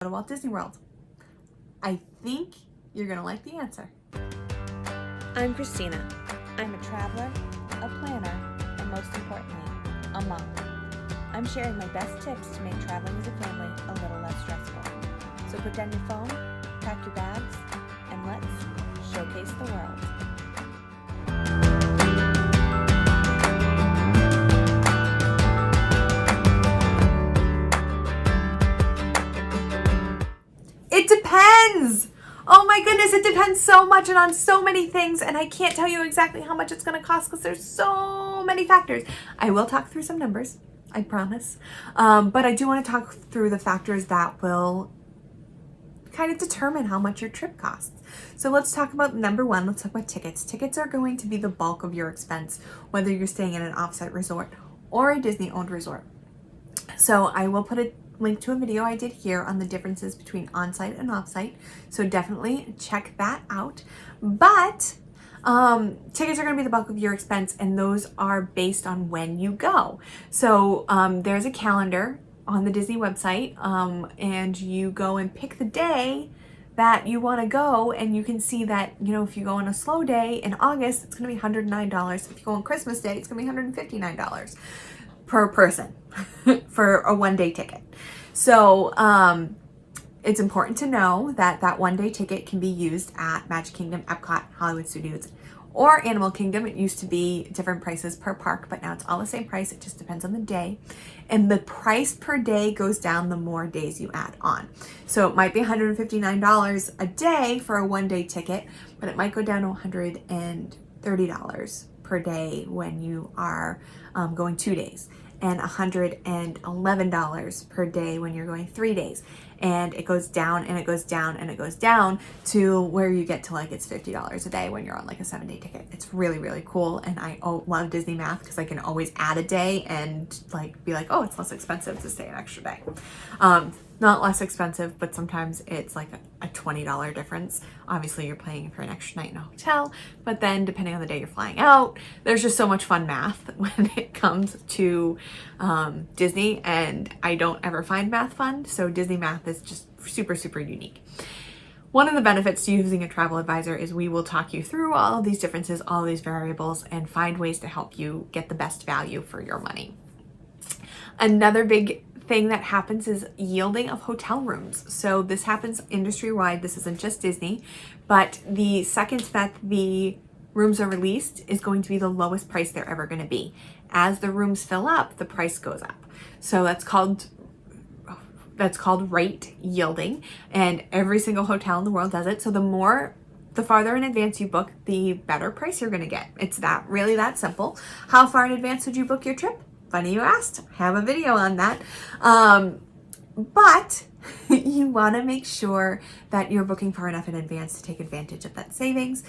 to Walt Disney World? I think you're gonna like the answer. I'm Christina. I'm a traveler, a planner, and most importantly, a mom. I'm sharing my best tips to make traveling as a family a little less stressful. So put down your phone, pack your bags, and let's showcase the world. It depends! Oh my goodness, it depends so much and on so many things, and I can't tell you exactly how much it's going to cost because there's so many factors. I will talk through some numbers, I promise, but I do want to talk through the factors that will kind of determine how much your trip costs. So let's talk about number one. Let's talk about tickets. Tickets are going to be the bulk of your expense, whether you're staying in an offsite resort or a Disney-owned resort. So I will put a link to a video I did here on the differences between on-site and off-site. So definitely check that out. But tickets are going to be the bulk of your expense, and those are based on when you go. So there's a calendar on the Disney website, and you go and pick the day that you want to go, and you can see that, you know, if you go on a slow day in August, it's going to be $109. If you go on Christmas Day, it's going to be $159 per person for a one-day ticket. So it's important to know that that one-day ticket can be used at Magic Kingdom, Epcot, Hollywood Studios, or Animal Kingdom. It used to be different prices per park, but now it's all the same price. It just depends on the day. And the price per day goes down the more days you add on. So it might be $159 a day for a one-day ticket, but it might go down to $130 per day when you are going 2 days, and $111 per day when you're going 3 days. And it goes down and it goes down and it goes down to where you get to like it's $50 a day when you're on like a 7-day ticket. It's really, really cool. And I love Disney math because I can always add a day and like be like, oh, it's less expensive to stay an extra day. Not less expensive, but sometimes it's like a $20 difference. Obviously you're paying for an extra night in a hotel, but then depending on the day you're flying out, there's just so much fun math when it comes to Disney, and I don't ever find math fun. So Disney math is just super, super unique. One of the benefits to using a travel advisor is we will talk you through all of these differences, all of these variables, and find ways to help you get the best value for your money. Another big thing that happens is yielding of hotel rooms. So this happens industry-wide. This isn't just Disney, but the second that the rooms are released is going to be the lowest price they're ever going to be. As the rooms fill up, the price goes up. So that's called rate yielding, and every single hotel in the world does it. So the farther in advance you book, the better price you're going to get. It's really that simple. How far in advance would you book your trip? Funny you asked. I have a video on that. But you want to make sure that you're booking far enough in advance to take advantage of that savings.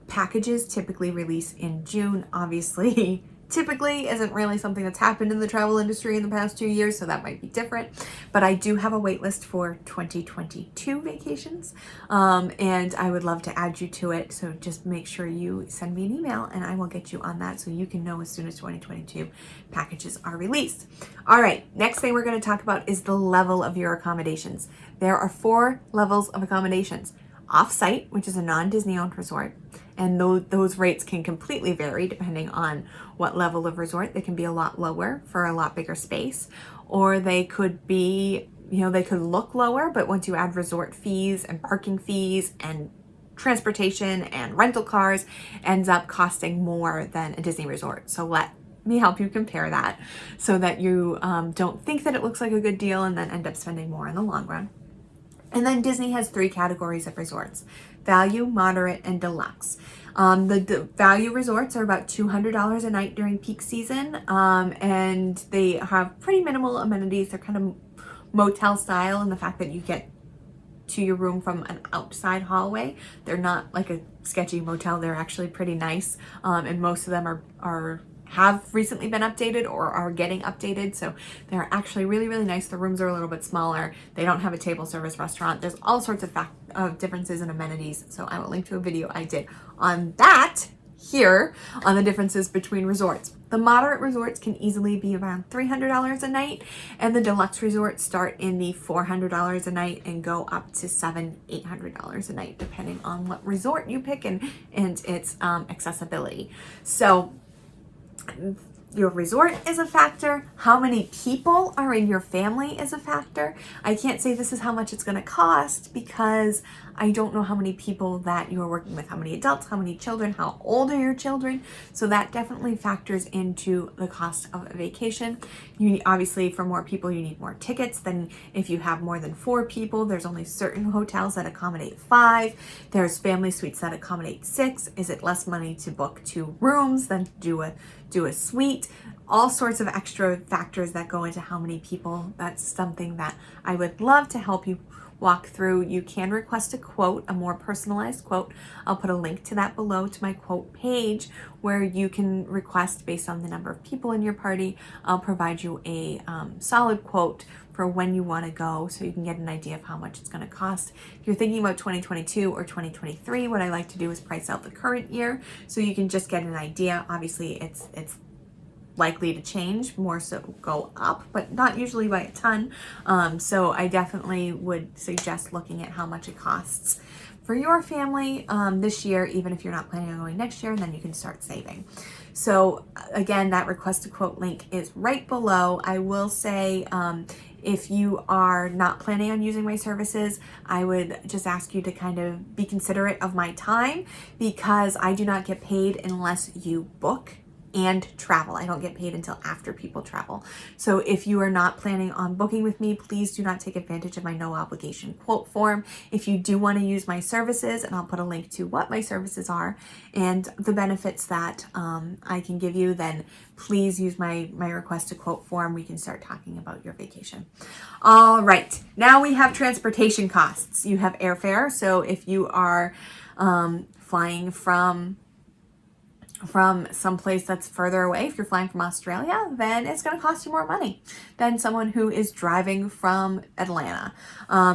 Packages typically release in June. Obviously, typically isn't really something that's happened in the travel industry in the past 2 years, so that might be different. But I do have a wait list for 2022 vacations, and I would love to add you to it. So just make sure you send me an email and I will get you on that so you can know as soon as 2022 packages are released. All right, next thing we're going to talk about is the level of your accommodations. There are 4 levels of accommodations. Off-site, which is a non-Disney owned resort, and those rates can completely vary depending on what level of resort. They can be a lot lower for a lot bigger space, or they could be, they could look lower, but once you add resort fees and parking fees and transportation and rental cars, ends up costing more than a Disney resort. So let me help you compare that so that you don't think that it looks like a good deal and then end up spending more in the long run. And then Disney has 3 categories of resorts: value, moderate, and deluxe. The value resorts are about $200 a night during peak season, and they have pretty minimal amenities. They're kind of motel style in the fact that you get to your room from an outside hallway. They're not like a sketchy motel. They're actually pretty nice, and most of them have recently been updated or are getting updated. So they're actually really, really nice. The rooms are a little bit smaller. They don't have a table service restaurant. There's all sorts of differences in amenities. So I will link to a video I did on that here on the differences between resorts. The moderate resorts can easily be around $300 a night, and the deluxe resorts start in the $400 a night and go up to $800 a night, depending on what resort you pick and its accessibility. So your resort is a factor. How many people are in your family is a factor. I can't say this is how much it's going to cost because I don't know how many people that you're working with, how many adults, how many children, how old are your children. So that definitely factors into the cost of a vacation. Obviously, for more people, you need more tickets than if you have more than 4 people. There's only certain hotels that accommodate 5. There's family suites that accommodate 6. Is it less money to book 2 rooms than do a suite? All sorts of extra factors that go into how many people. That's something that I would love to help you walk through. You can request a quote, a more personalized quote. I'll put a link to that below to my quote page where you can request based on the number of people in your party. I'll provide you a solid quote for when you want to go so you can get an idea of how much it's going to cost. If you're thinking about 2022 or 2023, what I like to do is price out the current year so you can just get an idea. Obviously, it's likely to change, more so go up, but not usually by a ton. So I definitely would suggest looking at how much it costs for your family this year, even if you're not planning on going next year, and then you can start saving. So again, that request a quote link is right below. I will say, if you are not planning on using my services, I would just ask you to kind of be considerate of my time because I do not get paid unless you book and travel. I don't get paid until after people travel. So if you are not planning on booking with me, please do not take advantage of my no obligation quote form. If you do want to use my services, and I'll put a link to what my services are and the benefits that I can give you, then please use my request to quote form. We can start talking about your vacation. All right, now we have transportation costs. You have airfare. So if you are flying from someplace that's further away, if you're flying from Australia, then it's going to cost you more money than someone who is driving from Atlanta.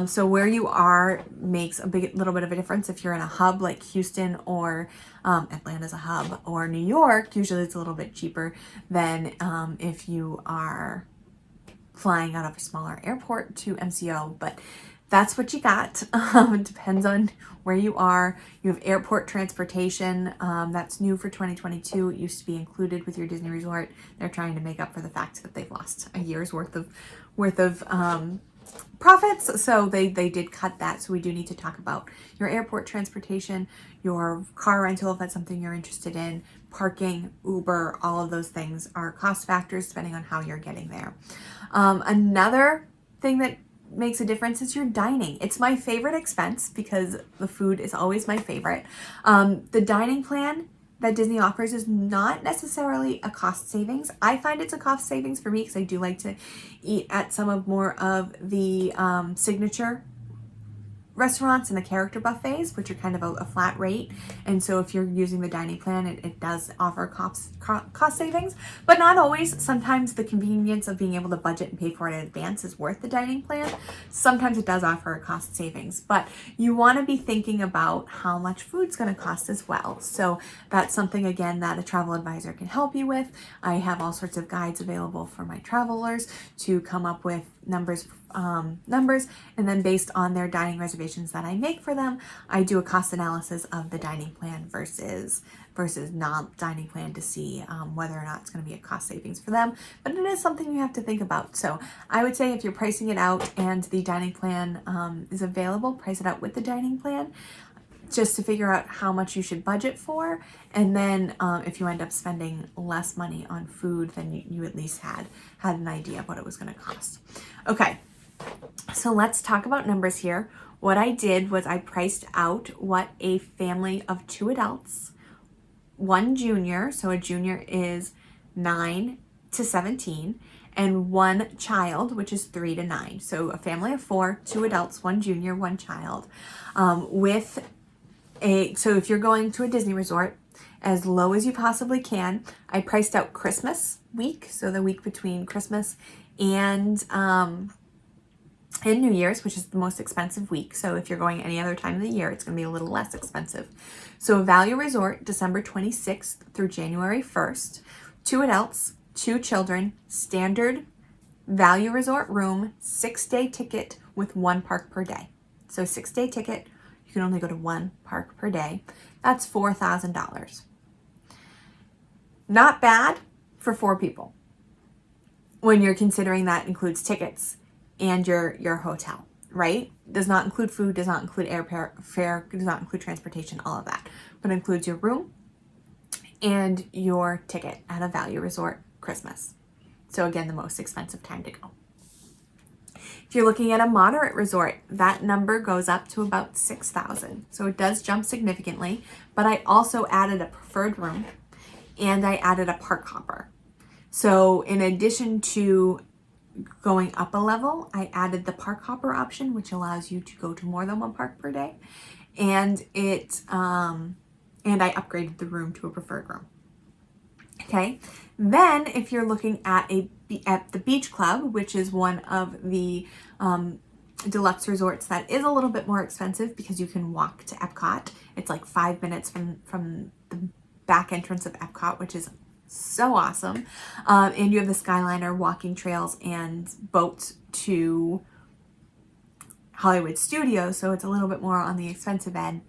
So where you are makes a little bit of a difference. If you're in a hub like Houston or Atlanta's a hub, or New York, usually it's a little bit cheaper than if you are flying out of a smaller airport to MCO, but that's what you got. It depends on where you are. You have airport transportation. That's new for 2022. It used to be included with your Disney resort. They're trying to make up for the fact that they've lost a year's worth of profits. So they did cut that. So we do need to talk about your airport transportation, your car rental, if that's something you're interested in, parking, Uber, all of those things are cost factors depending on how you're getting there. Another thing that makes a difference is your dining. It's my favorite expense because the food is always my favorite. The dining plan that Disney offers is not necessarily a cost savings. I find it's a cost savings for me because I do like to eat at some of more of the signature restaurants and the character buffets, which are kind of a flat rate. And so if you're using the dining plan, it does offer cost savings, but not always. Sometimes the convenience of being able to budget and pay for it in advance is worth the dining plan. Sometimes it does offer a cost savings, but you want to be thinking about how much food's going to cost as well. So that's something, again, that a travel advisor can help you with. I have all sorts of guides available for my travelers to come up with numbers, and then based on their dining reservations that I make for them, I do a cost analysis of the dining plan versus non-dining plan to see whether or not it's going to be a cost savings for them. But it is something you have to think about. So I would say if you're pricing it out and the dining plan is available, price it out with the dining plan, just to figure out how much you should budget for. And then if you end up spending less money on food, then you at least had an idea of what it was going to cost. Okay, so let's talk about numbers here. What I did was I priced out what a family of 2 adults, 1 junior, so a junior is 9 to 17, and 1 child, which is 3 to 9. So a family of 4, 2 adults, 1 junior, 1 child, so if you're going to a Disney resort, as low as you possibly can, I priced out Christmas week, so the week between Christmas and New Year's, which is the most expensive week. So if you're going any other time of the year, it's going to be a little less expensive. So Value Resort, December 26th through January 1st, 2 adults, 2 children, standard value resort room, 6-day ticket with 1 park per day. So 6-day ticket, you can only go to 1 park per day. That's $4,000. Not bad for 4 people when you're considering that includes tickets and your hotel, right? Does not include food, does not include airfare, does not include transportation, all of that, but includes your room and your ticket at a value resort Christmas. So again, the most expensive time to go. If you're looking at a moderate resort, that number goes up to about $6,000. So it does jump significantly, but I also added a preferred room and I added a park hopper. So in addition to going up a level, I added the park hopper option, which allows you to go to more than 1 park per day. And I upgraded the room to a preferred room. Okay. Then if you're looking at the Beach Club, which is one of the deluxe resorts that is a little bit more expensive because you can walk to Epcot. It's like 5 minutes from the back entrance of Epcot, which is so awesome. And you have the Skyliner walking trails and boats to Hollywood Studios, so it's a little bit more on the expensive end.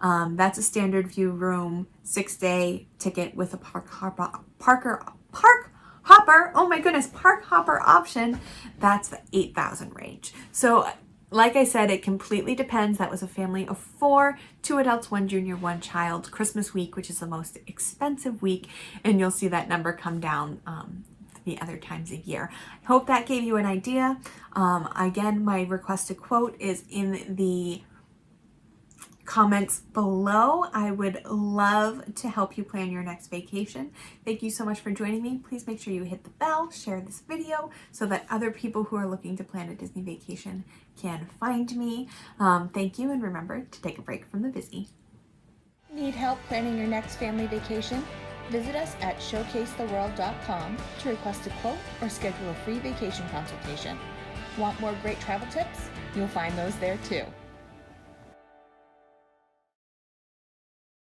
That's a standard view room, 6-day ticket with a park hopper. Oh my goodness, park hopper option. That's the 8,000 range. So like I said, it completely depends. That was a family of 4, 2 adults, 1 junior, 1 child, Christmas week, which is the most expensive week. And you'll see that number come down the other times a year. I hope that gave you an idea. Again, my requested quote is in the comments below. I would love to help you plan your next vacation. Thank you so much for joining me. Please make sure you hit the bell, share this video so that other people who are looking to plan a Disney vacation can find me. Thank you, and remember to take a break from the busy. Need help planning your next family vacation? Visit us at showcasetheworld.com to request a quote or schedule a free vacation consultation. Want more great travel tips? You'll find those there too.